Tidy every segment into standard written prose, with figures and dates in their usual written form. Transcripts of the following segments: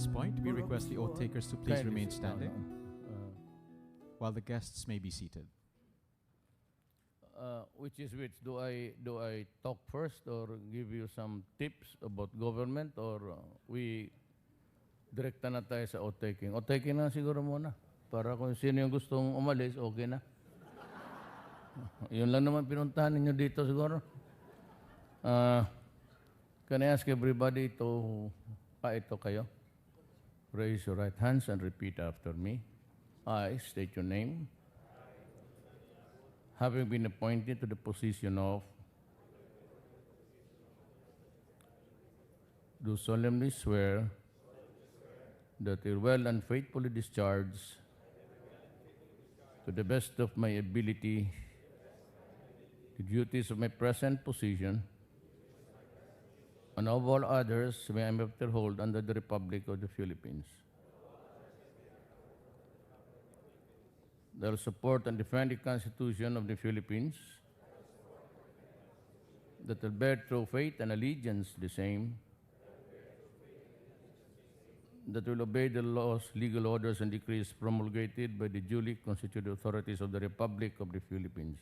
this point, we request the oath takers to please remain standing while the guests may be seated. Which is which? Do I talk first or give you some tips about government, or we direkta na tayo sa oath taking? Oath taking na siguro muna. Para kung sino yung gustong umalis, okay na. Yun lang naman pinuntahan ninyo dito siguro. Can I ask everybody to ito kayo? Raise your right hands and repeat after me. I state your name. Having been appointed to the position of, do solemnly swear that I will well and faithfully discharge, to the best of my ability, the duties of my present position, and of all others may I after hold under the Republic of the Philippines. That I will support and defend the Constitution of the Philippines, that I will bear true faith and allegiance the same, that I will obey the laws, legal orders, and decrees promulgated by the duly constituted authorities of the Republic of the Philippines.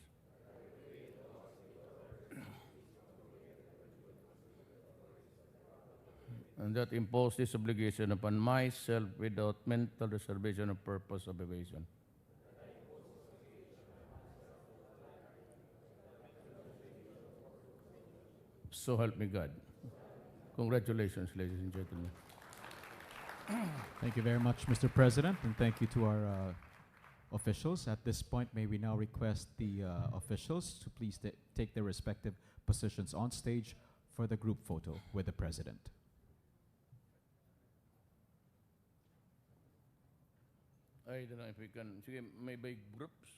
And that impose this obligation upon myself without mental reservation or purpose of evasion. So help me God. Congratulations, ladies and gentlemen. Thank you very much, Mr. President, and thank you to our officials. At this point, may we now request the officials to please take their respective positions on stage for the group photo with the President. I don't know if we can, sige, may by groups.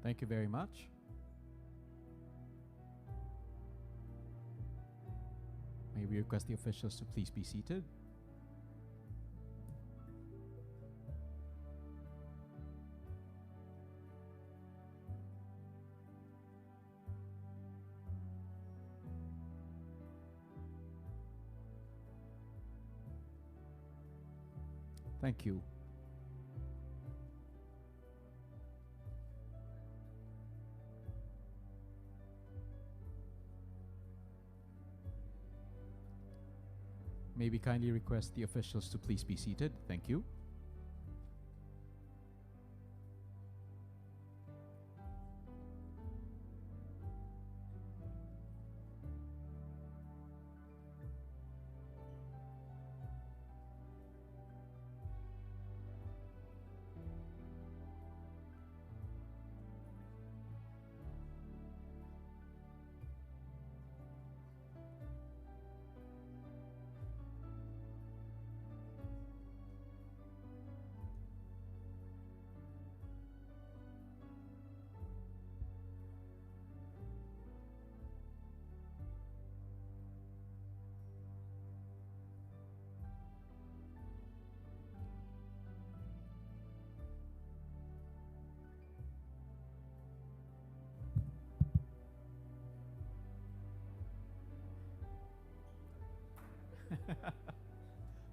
Thank you very much. May we request the officials to please be seated. Thank you. May we kindly request the officials to please be seated. Thank you.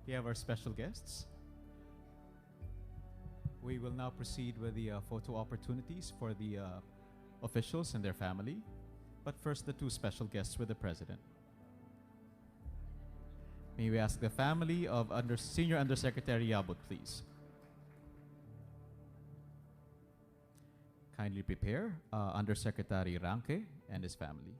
We have our special guests. We will now proceed with the photo opportunities for the officials and their family. But first, the two special guests with the President. May we ask the family of Senior Undersecretary Yabut, please. Kindly prepare Undersecretary Ranque and his family.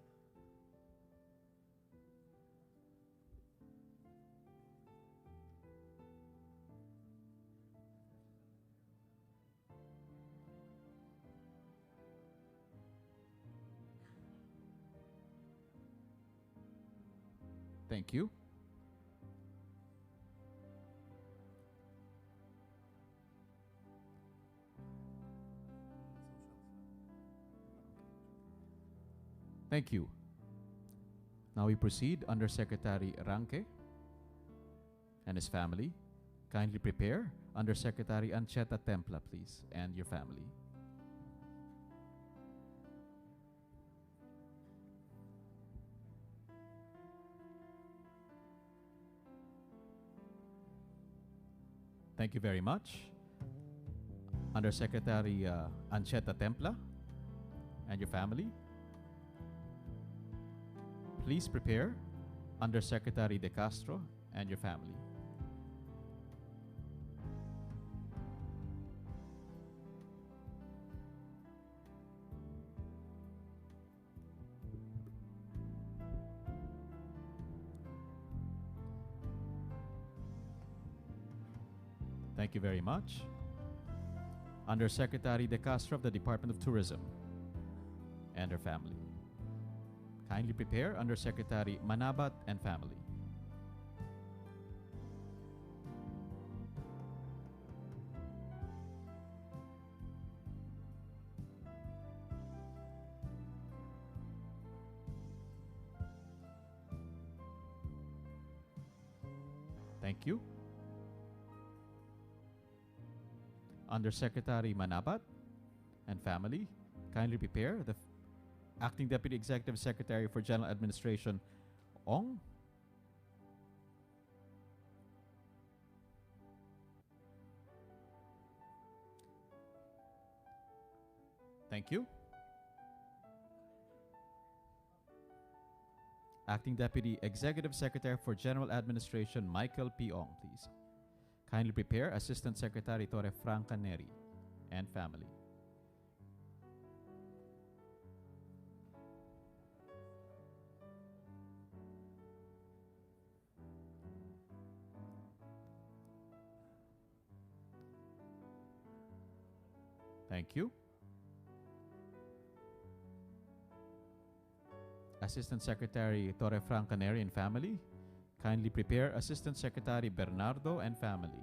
Thank you. Thank you. Now we proceed. Undersecretary Ranque and his family. Kindly prepare Undersecretary Ancheta Templa, please, and your family. Thank you very much. Undersecretary Ancheta Templa and your family. Please prepare Undersecretary De Castro and your family. Thank you very much. Undersecretary De Castro of the Department of Tourism and her family. Kindly prepare Undersecretary Manabat and family. Thank you. Undersecretary Manabat and family, kindly prepare the Acting Deputy Executive Secretary for General Administration, Ong. Thank you. Acting Deputy Executive Secretary for General Administration, Michael P. Ong, please. Kindly prepare Assistant Secretary Torre Franca Neri and family. Thank you. Assistant Secretary Torre Franca Neri and family. Kindly prepare Assistant Secretary Bernardo and family.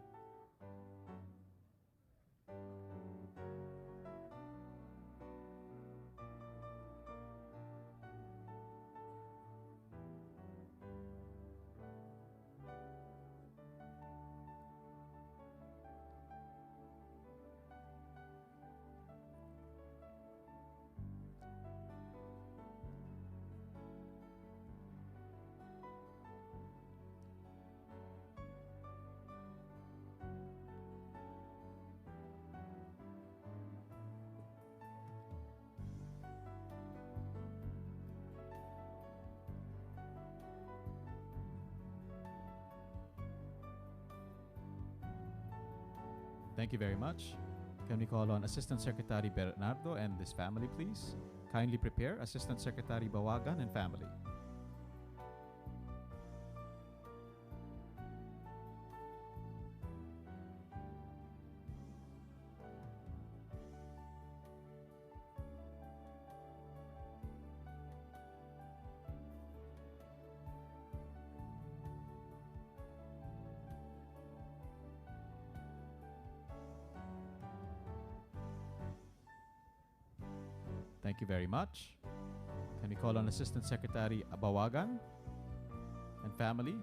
Thank you very much. Can we call on Assistant Secretary Bernardo and his family, please? Kindly prepare Assistant Secretary Bawagan and family. Thank you very much. Can we call on Assistant Secretary Bawagan and family?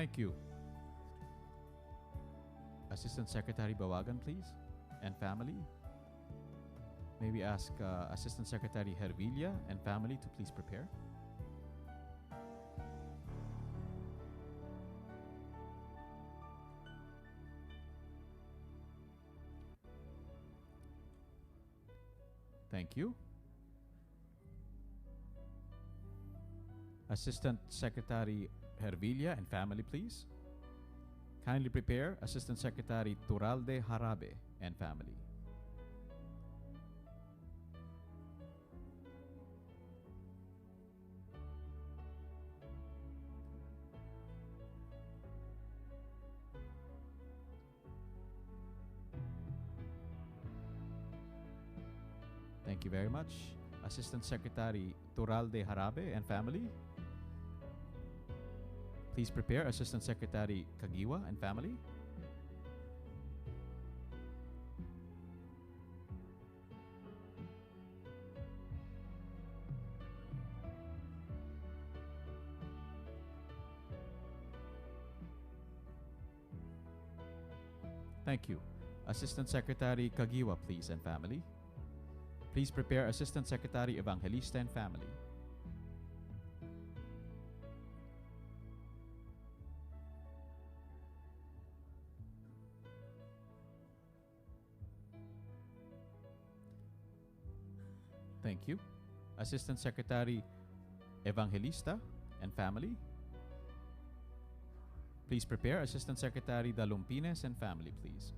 Thank you. Assistant Secretary Bawagan, please, and family. May we ask Assistant Secretary Hervilla and family to please prepare. Thank you. Assistant Secretary Hervilla and family, please. Kindly prepare Assistant Secretary Turalde Harabe and family. Thank you very much. Assistant Secretary Turalde Harabe and family. Please prepare Assistant Secretary Kagiwa and family. Thank you. Assistant Secretary Kagiwa, please, and family. Please prepare Assistant Secretary Evangelista and family. Thank you. Assistant Secretary Evangelista and family. Please prepare Assistant Secretary Dalumpines and family, please.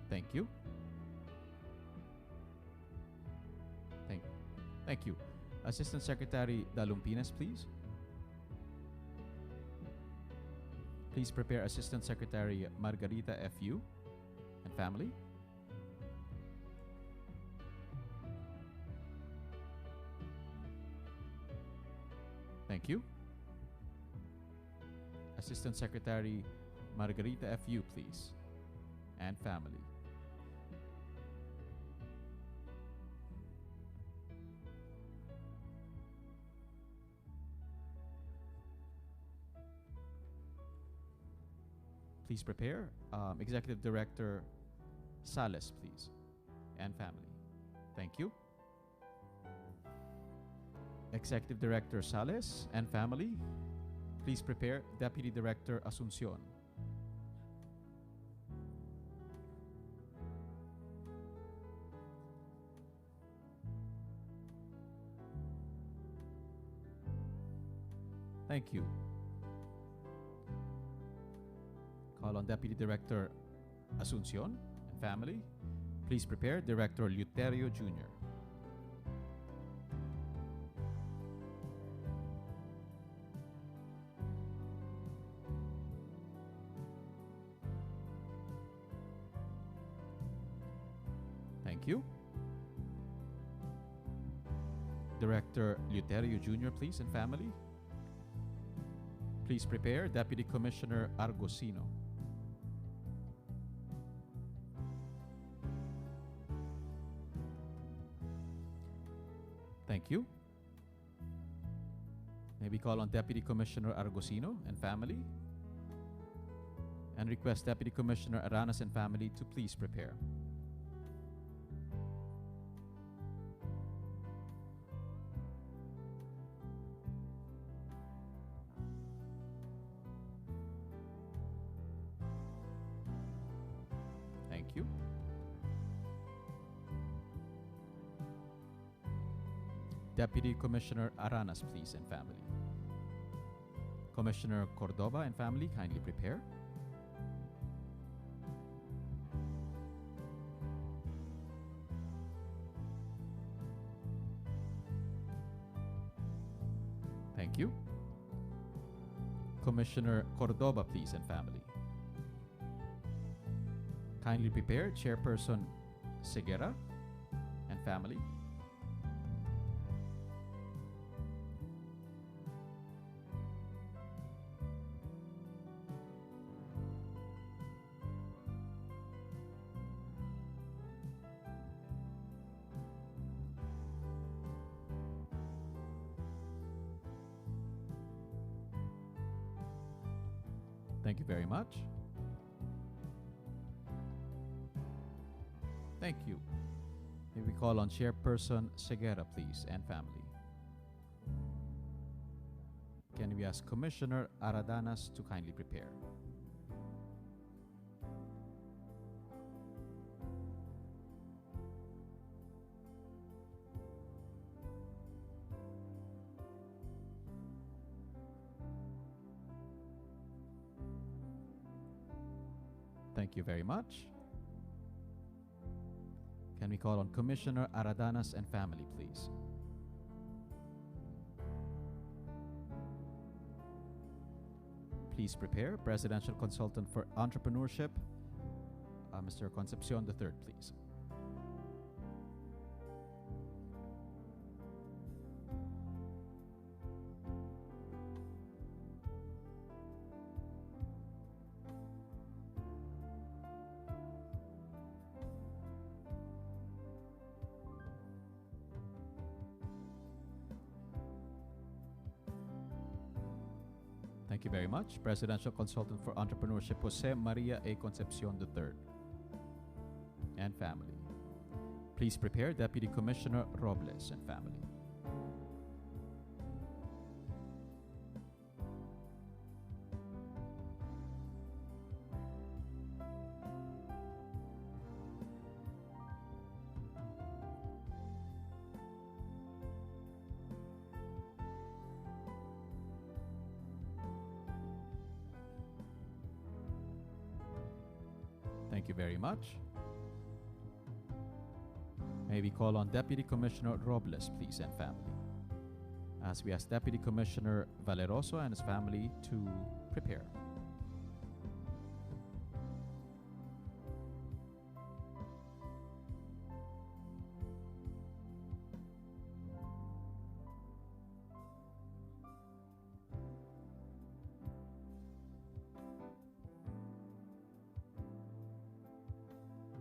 Thank you. Thank you. Assistant Secretary Dalumpines, please. Please prepare Assistant Secretary Margarita F.U. and family. Thank you. Assistant Secretary Margarita F.U., please, and family. Please prepare Executive Director Sales, please, and family. Thank you. Executive Director Sales and family. Please prepare Deputy Director Asuncion. Thank you. Call on Deputy Director Asuncion and family. Please prepare Director Luterio Jr. Thank you. Director Luterio Jr., please, and family. Please prepare Deputy Commissioner Argosino. Thank you. May we call on Deputy Commissioner Argosino and family, and request Deputy Commissioner Aranas and family to please prepare. Thank you. Deputy Commissioner Aranas, please, and family. Commissioner Cordova and family, kindly prepare. Thank you. Commissioner Cordova, please, and family. Kindly prepare Chairperson Segura and family. Thank you very much. Thank you. May we call on Chairperson Segura, please, and family. Can we ask Commissioner Aradanas to kindly prepare? Thank you very much. Can we call on Commissioner Aradanas and family, please? Please prepare. Presidential Consultant for Entrepreneurship, Mr. Concepcion III, please. Thank you very much. Presidential Consultant for Entrepreneurship, Jose Maria A. Concepcion III, and family. Please prepare. Deputy Commissioner Robles and family. Thank you very much. May we call on Deputy Commissioner Robles, please, and family, as we ask Deputy Commissioner Valeroso and his family to prepare.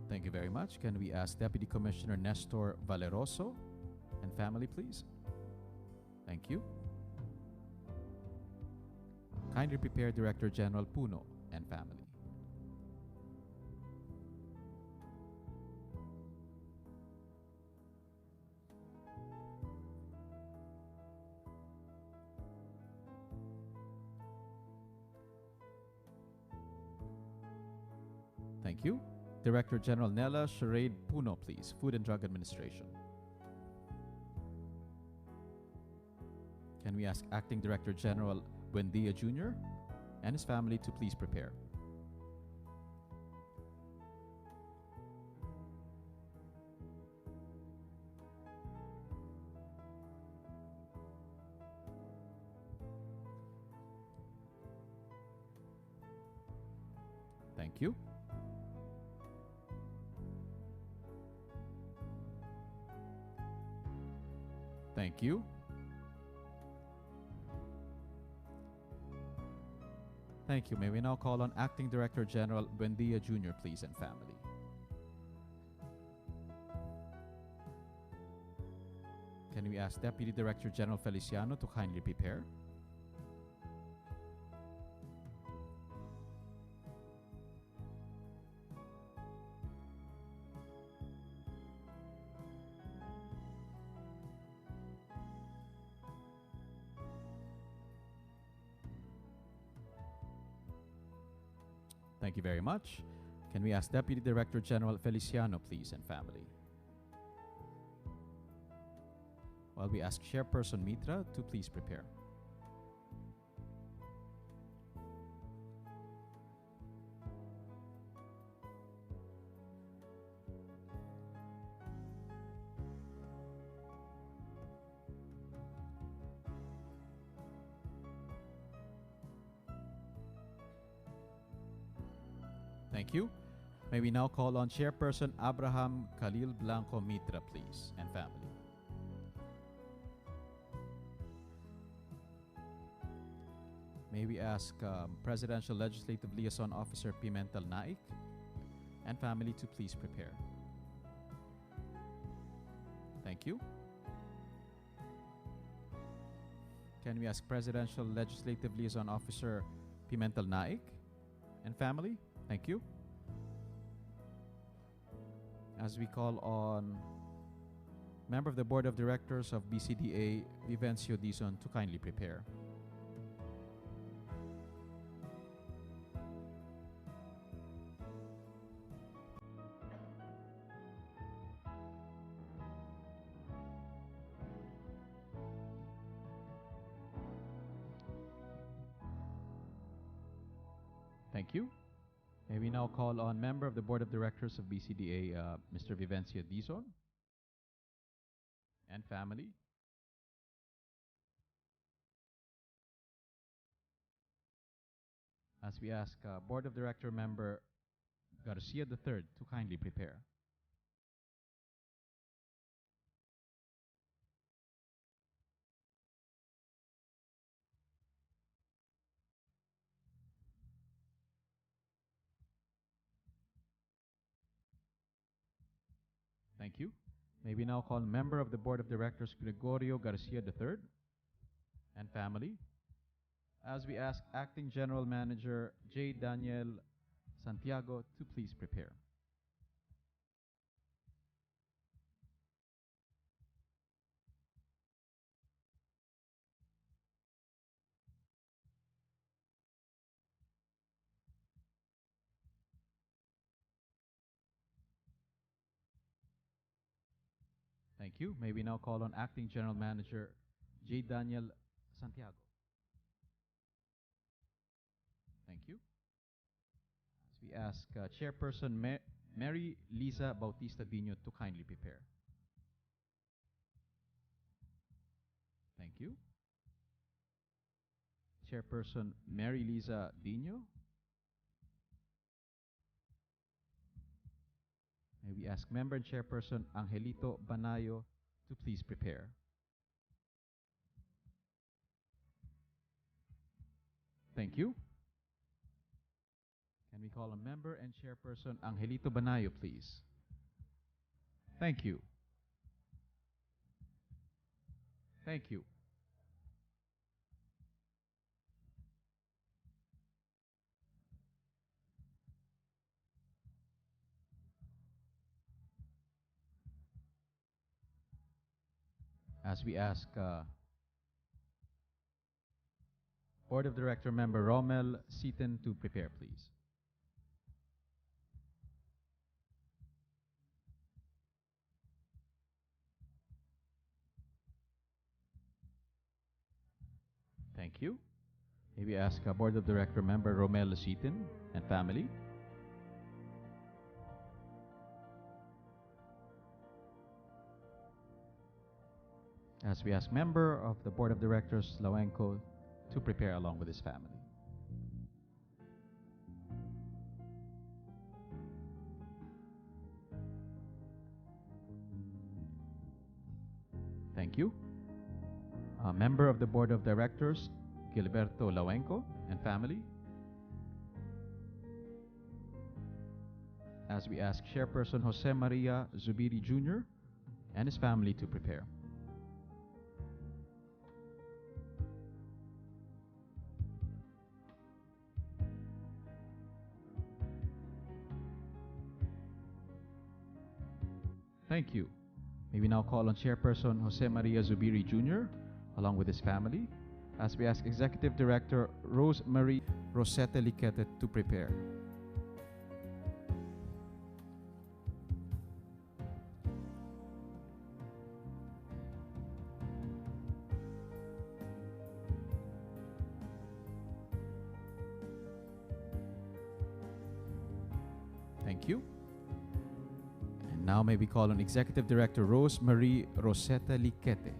Thank you very much. Can we ask Deputy Commissioner Nestor Valeroso and family, please? Thank you. Kindly prepare Director General Puno and family. Thank you. Director General Nella Charade Puno, please. Food and Drug Administration. Can we ask Acting Director General Buendia Jr. and his family to please prepare? Thank you. Thank you. Thank you. May we now call on Acting Director General Buendia Jr., please, and family. Can we ask Deputy Director General Feliciano to kindly prepare? Thank you very much. Can we ask Deputy Director General Feliciano, please, and family? While we ask Chairperson Mitra to please prepare. Thank you. May we now call on Chairperson Abraham Khalil Blanco Mitra, please, and family. May we ask Presidential Legislative Liaison Officer Pimentel Naik and family to please prepare. Thank you. Can we ask Presidential Legislative Liaison Officer Pimentel Naik and family. Thank you. As we call on member of the Board of Directors of BCDA, Vivencio Dizon, to kindly prepare. Thank you. May we now call on member of the Board of Directors of BCDA, Mr. Vivencio Dizon, and family. As we ask Board of Director member Garcia III to kindly prepare. Thank you. May we now call member of the Board of Directors Gregorio Garcia III and family. As we ask Acting General Manager J. Daniel Santiago to please prepare. Thank you. May we now call on Acting General Manager J. Daniel Santiago. Thank you. As we ask Chairperson Mary Liza Bautista Dino to kindly prepare. Thank you. Chairperson Mary Liza Dino. May we ask Member and Chairperson Angelito Banayo to please prepare. Thank you. Can we call on Member and Chairperson Angelito Banayo, please? Thank you. Thank you. As we ask Board of Director Member Romel Seaton to prepare, please. Thank you. May we ask Board of Director Member Romel Seaton and family. As we ask member of the Board of Directors Lawenco to prepare along with his family. Thank you. Member of the Board of Directors Gilberto Lawenco and family. As we ask Chairperson Jose Maria Zubiri Jr. and his family to prepare. Thank you. May we now call on Chairperson Jose Maria Zubiri Jr. along with his family, as we ask Executive Director Rosemary Rosetta Liquete to prepare. Thank you. And now may we call on Executive Director Rosemary Rosetta Liquete.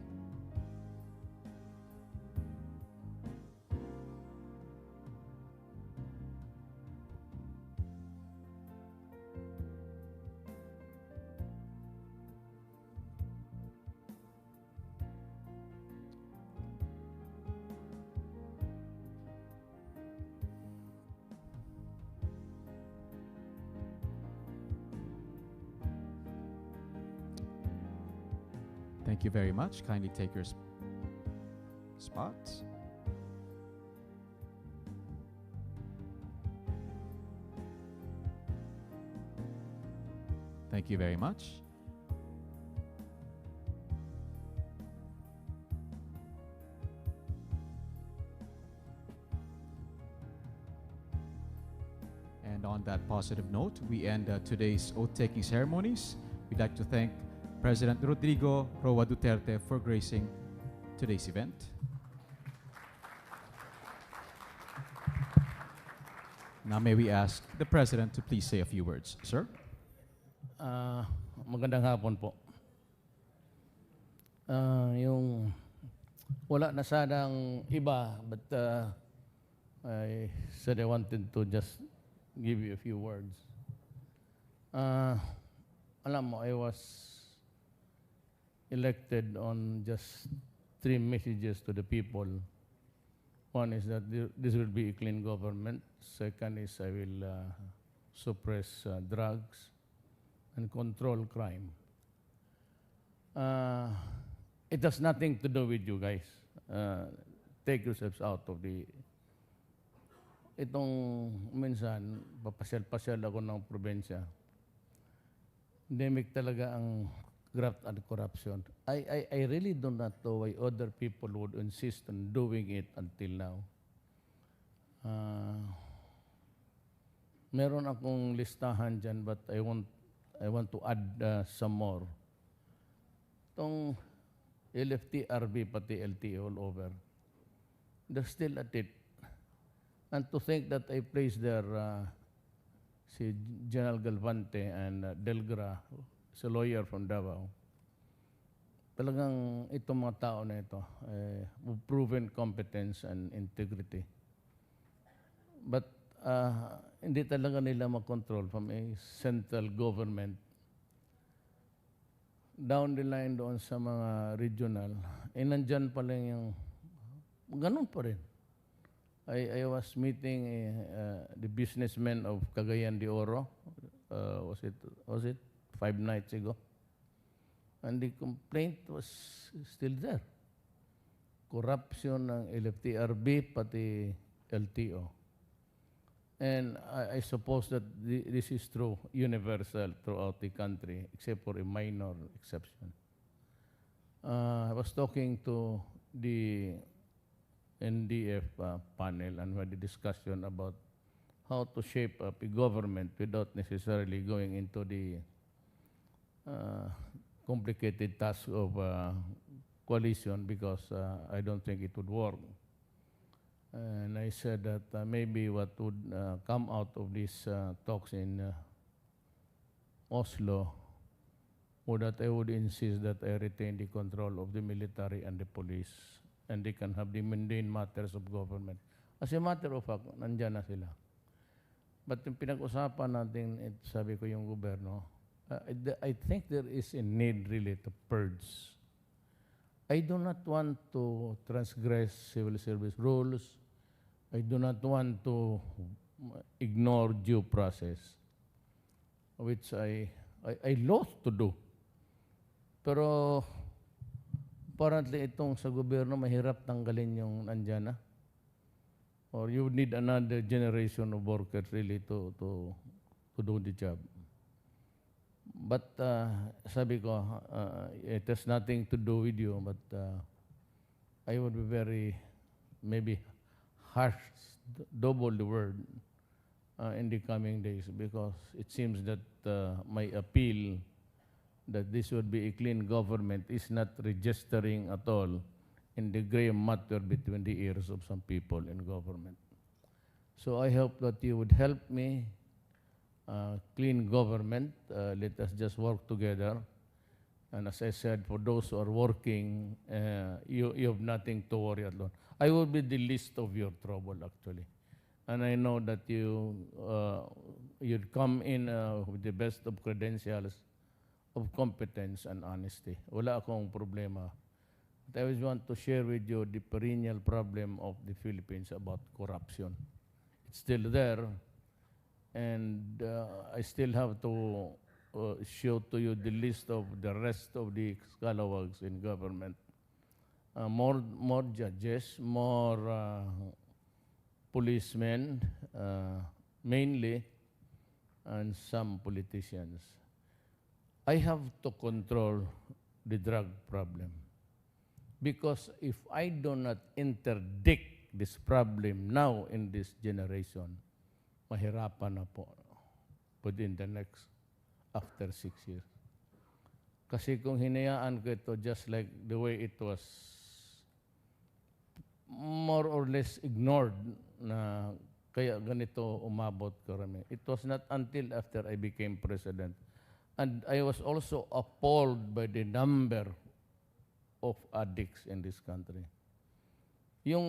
Thank you very much. Kindly take your spots. Thank you very much. And on that positive note, we end today's oath-taking ceremonies. We'd like to thank President Rodrigo Roa Duterte for gracing today's event. Now may we ask the President to please say a few words. Sir? Magandang hapon po. Yung wala na sanang iba, but I said I wanted to just give you a few words. Alam mo, I was elected on just 3 messages to the people. One is that this will be a clean government. Second is I will suppress drugs and control crime. It has nothing to do with you guys. Take yourselves out of the... Itong minsan, papasyal-pasyal ako ng probinsya. Endemic talaga ang graft and corruption. I really do not know why other people would insist on doing it until now. Meron akong listahan dyan, but I want to add some more. Itong LFT-RB pati LTO all over, they're still at it. And to think that I placed there si General Galvante and Delgra, is a lawyer from Davao. Talagang itong mga tao na ito, proven competence and integrity. But hindi talaga nila makontrol from a central government. Down the line doon sa mga regional, nandyan pa lang yung, ganun pa rin. I was meeting the businessmen of Cagayan de Oro, was it 5 nights ago? And the complaint was still there. Corruption ng LFT-RB pati LTO. And I suppose that this is true, universal throughout the country, except for a minor exception. I was talking to the NDF panel and we had a discussion about how to shape up a government without necessarily going into the complicated task of coalition, because I don't think it would work. And I said that maybe what would come out of these talks in Oslo would that I would insist that I retain the control of the military and the police, and they can have the mundane matters of government. As a matter of fact, nandyan na sila. But yung pinag-usapan natin, sabi ko yung gobyerno, I think there is a need really to purge. I do not want to transgress civil service rules. I do not want to ignore due process, which I loathe to do. Pero apparently itong sa gobyerno mahirap tanggalin yung nandyan na. Or you would need another generation of workers really to do the job. But sabi ko, it has nothing to do with you, but I would be very, maybe harsh, double the word in the coming days, because it seems that my appeal that this would be a clean government is not registering at all in the gray matter between the ears of some people in government. So I hope that you would help me clean government. Let us just work together. And as I said, for those who are working, you have nothing to worry about. I will be the least of your trouble, actually. And I know that you'd come in with the best of credentials, of competence and honesty. Wala akong problema. But I always want to share with you the perennial problem of the Philippines about corruption. It's still there, and I still have to show to you the list of the rest of the scalawags in government. More judges, more policemen, mainly, and some politicians. I have to control the drug problem. Because if I do not interdict this problem now in this generation, mahirapan na po within the next, after 6 years. Kasi kung hinayaan ko ito just like the way it was more or less ignored na kaya ganito umabot karami. It was not until after I became president. And I was also appalled by the number of addicts in this country. Yung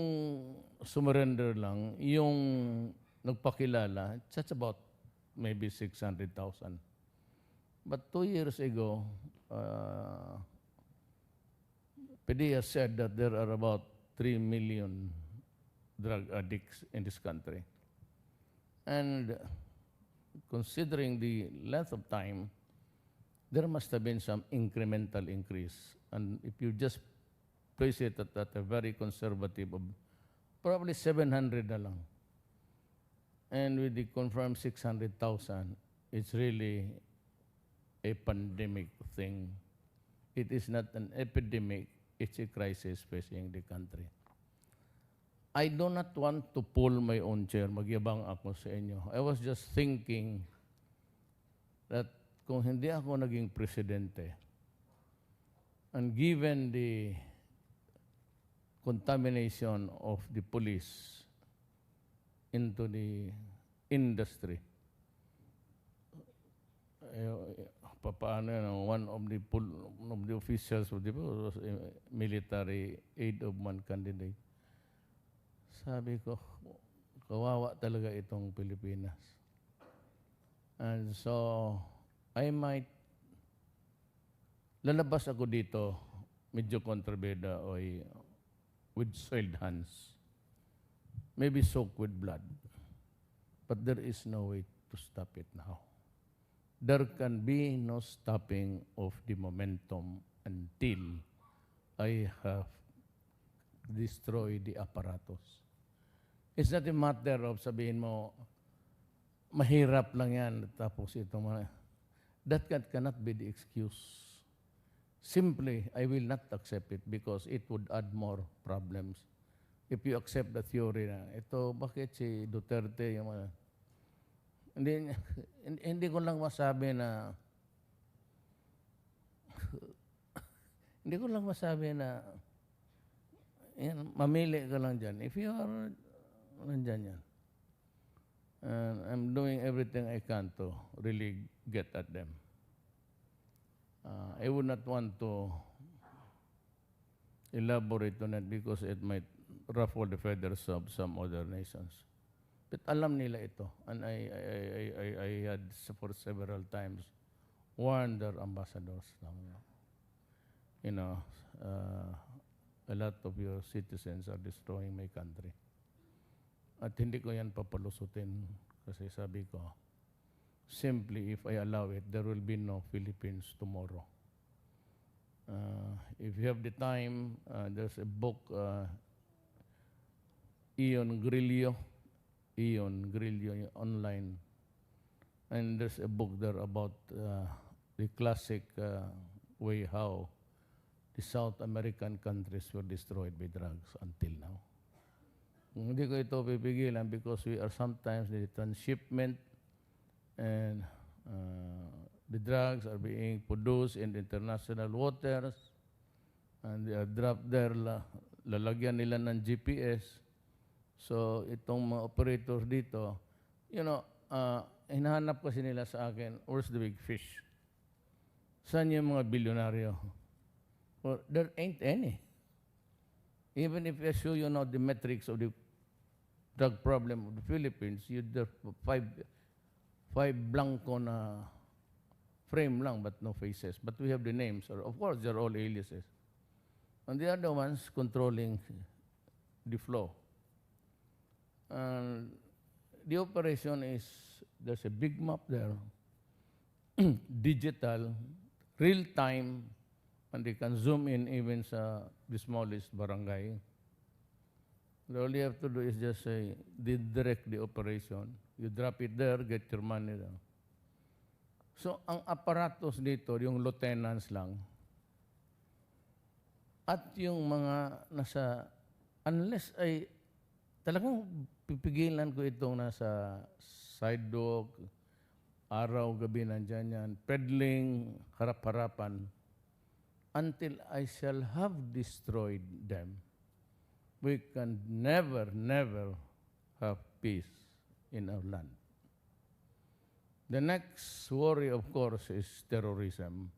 surrender lang, yung nagpakilala, that's about maybe 600,000. But 2 years ago, PDEA said that there are about 3 million drug addicts in this country. And considering the length of time, there must have been some incremental increase. And if you just place it at a very conservative, of probably 700 na lang. And with the confirmed 600,000, it's really a pandemic thing. It is not an epidemic, it's a crisis facing the country. I do not want to pull my own chair, magyabang ako sa inyo. I was just thinking that kung hindi ako naging presidente, and given the contamination of the police into the industry, paano yan, one of the officials of the was a military aid-of-man candidate. Sabi ko, kawawa talaga itong Pilipinas. And so, I might lalabas ako dito, medyo kontrabida o with soiled hands. Maybe soaked with blood. But there is no way to stop it now. There can be no stopping of the momentum until I have destroyed the apparatus. It's not a matter of sabihin mo, mahirap lang yan, tapos itong mga... That cannot be the excuse. Simply, I will not accept it because it would add more problems. If you accept the theory na, ito, bakit si Duterte, yung mga... Hindi ko lang masabi na... hindi ko lang masabi na... Yan, mamili ka lang dyan. If you are... Nandyan yan. And I'm doing everything I can to really get at them. I would not want to elaborate on it because it might ruffle the feathers of some other nations. But alam nila ito. And I had for several times warned their ambassadors. You know, a lot of your citizens are destroying my country. At hindi ko yan papalusutin kasi sabi ko, simply if I allow it, there will be no Philippines tomorrow. If you have the time, there's a book, Ion Grillo online. And there's a book there about the classic way how the South American countries were destroyed by drugs until now. Hindi ko ito pipigilan because we are sometimes the transshipment and the drugs are being produced in international waters and they are dropped there, lalagyan nila ng GPS. So itong mga operators dito, you know, hinahanap kasi nila sa akin, where's the big fish? Saan yung mga bilyonaryo? Well, there ain't any. Even if I show you now the metrics of the drug problem of the Philippines, there are five blanco na frame lang but no faces. But we have the names. Or of course, they're all aliases. And they are the ones controlling the flow. And the operation is, there's a big map there, digital, real time, and they can zoom in even sa the smallest barangay. All you have to do is just say, direct the operation. You drop it there, get your money there. So, ang aparatos dito, yung lieutenants lang, at yung mga nasa, unless ay talagang pipigilan ko itong nasa sidewalk, araw, gabi, nandyan yan, peddling, harap-harapan, until I shall have destroyed them, we can never, never have peace in our land. The next worry, of course, is terrorism.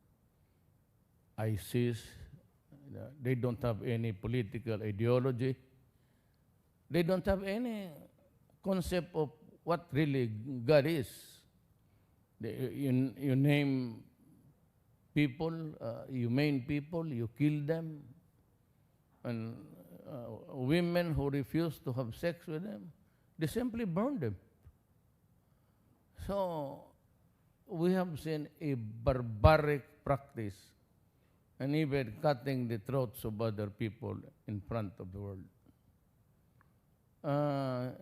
ISIS, they don't have any political ideology. They don't have any concept of what really God is. You name people, humane people, you kill them. And women who refuse to have sex with them, they simply burn them. So, we have seen a barbaric practice and even cutting the throats of other people in front of the world.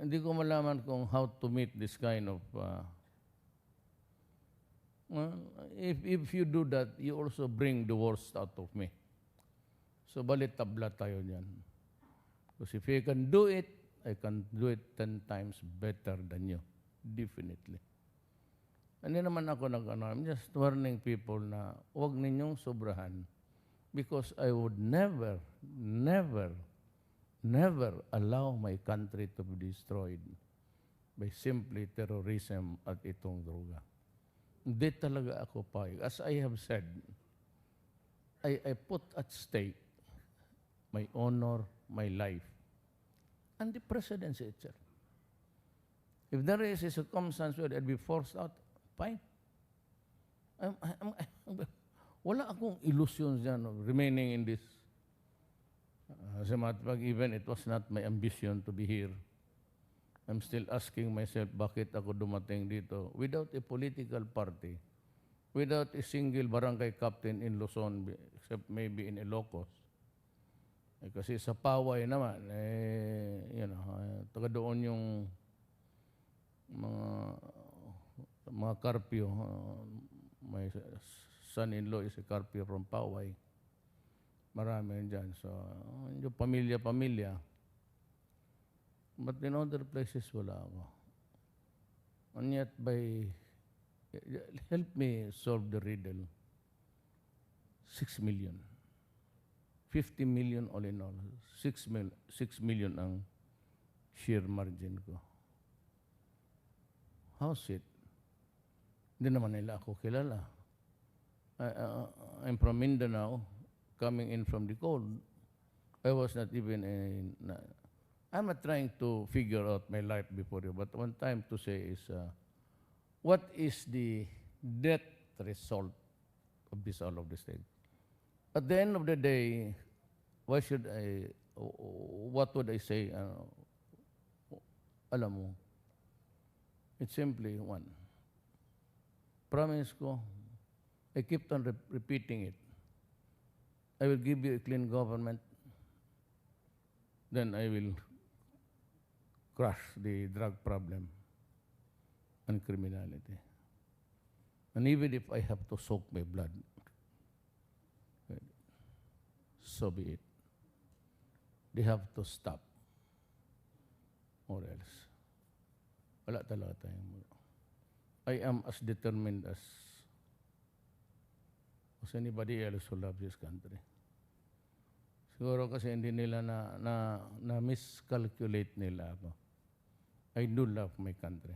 Hindi ko malaman kung how to meet this kind of... if you do that, you also bring the worst out of me. So, balit tabla tayo niyan. Because if I can do it, I can do it 10 times better than you. Definitely. Hindi naman ako I'm just warning people na huwag ninyong sobrahan because I would never, never, never allow my country to be destroyed by simply terrorism at itong droga. Hindi talaga ako payag. As I have said, I put at stake my honor, my life, and the presidency itself. If there is a circumstance where I'd be forced out, fine. Wala akong illusions dyan of remaining in this. As a matter of fact, even it was not my ambition to be here. I'm still asking myself, bakit ako dumating dito without a political party, without a single barangay captain in Luzon, except maybe in Ilocos. Kasi sa Paway naman, taga doon yung mga karpyo. My son-in-law is a karpyo from Paway. Marami dyan. So, yung pamilya-pamilya. But in other places, wala ako. And yet, help me solve the riddle. 6 million. 50 million all in all. 6 million ang sheer margin ko. How's it? Hindi naman nila ako kilala. I'm from Mindanao, coming in from the cold. I was not even I'm not trying to figure out my life before you, but one time to say is, what is the net result of this, all of this thing? At the end of the day, what would I say? Alam mo, it's simply one. Promise ko, I keep on repeating it. I will give you a clean government, then I will crush the drug problem and criminality. And even if I have to soak my blood, so be it. They have to stop. Or else. Wala talaga tayong... I am as determined as anybody else who loves this country. Siguro kasi hindi nila na miscalculate nila ako. I do love my country.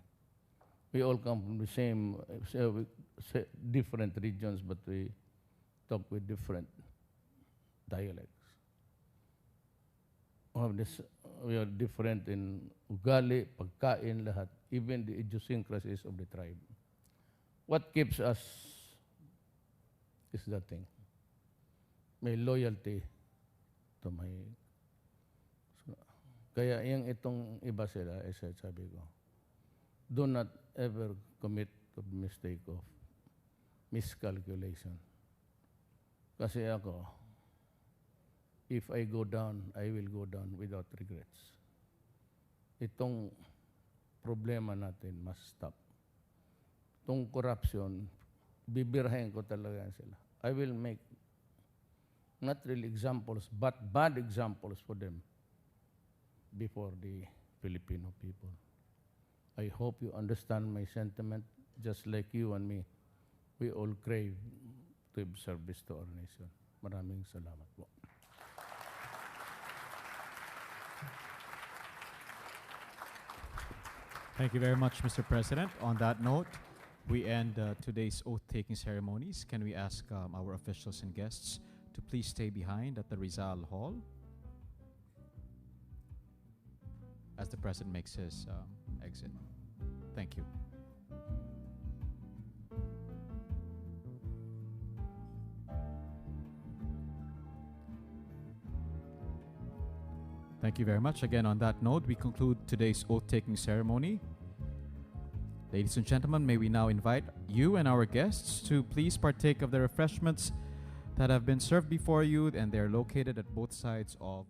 We all come from the same, different regions, but we talk with different dialects. We are different in ugali, pagkain, lahat. Even the idiosyncrasies of the tribe. What keeps us is that thing. May loyalty to my... Kaya yung itong iba sila, sabi ko, do not ever commit the mistake of miscalculation. Kasi ako, if I go down, I will go down without regrets. Itong problema natin must stop. Itong corruption bibirahin ko talaga sila. I will make not really examples, but bad examples for them before the Filipino people. I hope you understand my sentiment, just like you and me. We all crave to give service to our nation. Maraming salamat po. Thank you very much, Mr. President. On that note, we end today's oath-taking ceremonies. Can we ask our officials and guests to please stay behind at the Rizal Hall as the President makes his exit. Thank you. Thank you very much. Again, on that note, we conclude today's oath-taking ceremony. Ladies and gentlemen, may we now invite you and our guests to please partake of the refreshments that have been served before you, and they're located at both sides of